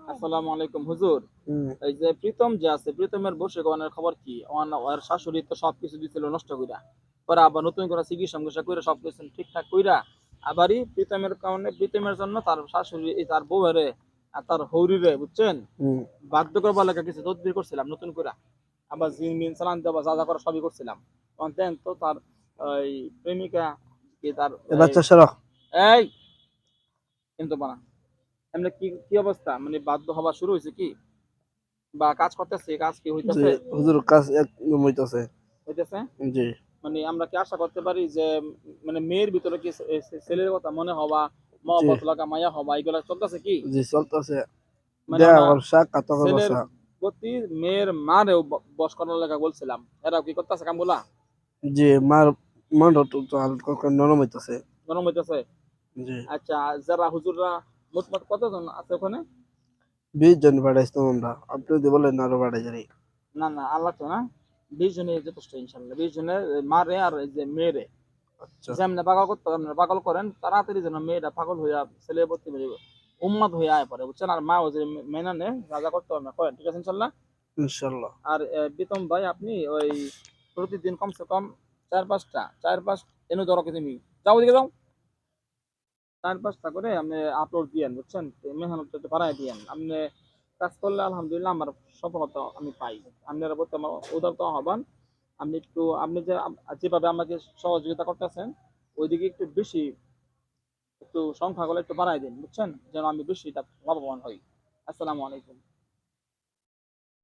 আসসালামু আলাইকুম হুজুর। এই যে প্রীতম যে আছে, প্রীতমের বশীকরণের খবর কি? ওর শাশুড়ি তো সবকিছু দিছিল নষ্ট কইরা। পরে আবার নতুন করে চিকিৎসা কইরা সবকিছু ঠিকঠাক কইরা আবারই প্রীতমের কারণে প্রীতমের জন্য তার শাশুড়ি তার বউয়েরে আর তার হৌরিরে বুঝছেন? বাধ্য করবার লাগা কিছু তদবির করছিলাম নতুন কইরা। আবার জিন-মিন চালান দেওয়া যা করা সবই করছিলাম। তখন দেন তো তার ওই প্রেমিকা কি তার বাচ্চা সরো। এই কিন্তু বানা এমনি কি অবস্থা? মানে বাধ্য হওয়া শুরু হইছে কি? বা কাজ করতেছে, কাজ কি জি হইতেছে? হুজুর কাজ একদম হইতাছে। হইতেছে? জি মানে আমরা কি আশা করতে পারি যে মানে মেয়ের ভিতরে কি ছেলের কথা মনে হওয়া, জি মহব্বত লাগা, মায়া হওয়া এগুলা চলতেছে কি? জি চলতেছে। মানে দেয়া আমরা করছা কাতা ছেলের করছা। প্রতি মেয়ের মারেও বশ করার লাগা বলছিলাম। এরাও কি করতেছে কামগুলা? জি মার মারও তো হালকা নরম হইতাছে। গরম হইতেছে? জি আচ্ছা, যারা হুজুররা মোটমাট কতজন আছে ওখানে? 20 জন বাড়াইছিলাম আমরা। আপনি যদি বলেন আরো বাড়াই যাই। না, না, আল্লাহ তো না। 20 জনই যথেষ্ট ইনশাআল্লাহ। 20 জনের মারে আর এই যে মেয়েরে আচ্ছা যেমনে পাগল করতে আপনারা পাগল করেন তাড়াতাড়ি যেন মেয়েটা পাগল হইয়া ছেলে ভর্তি হয়ে যাবে উম্মাদ হয়ে আয় পড়ে বুঝছেন আর মা ও যে মেনে নে যা করতে হবে না করেন ঠিক আছে ইনশাল্লাহ। ইনশাআল্লাহ। আর বিতম ভাই আপনি ওই প্রতিদিন কমসে কম 4-5টা এনে ধরো কি তুমি যাও দিকে যাও 4-5টা করে আপনি আপলোড দিয়েন বুঝছেন মেহনত একটু বাড়াই দিয়েন আপনি কাজ করলে আলহামদুলিল্লাহ আমার সফলতা আমি পাই আপনারা প্রতি আমার উদারত আহ্বান আপনি একটু আপনি যে যেভাবে আমাকে সহযোগিতা করতেছেন ওইদিকে একটু বেশি একটু সংখ্যাগুলো একটু বাড়াই দিন বুঝছেন যেন আমি বেশি লাভবান হই। আসসালামু আলাইকুম।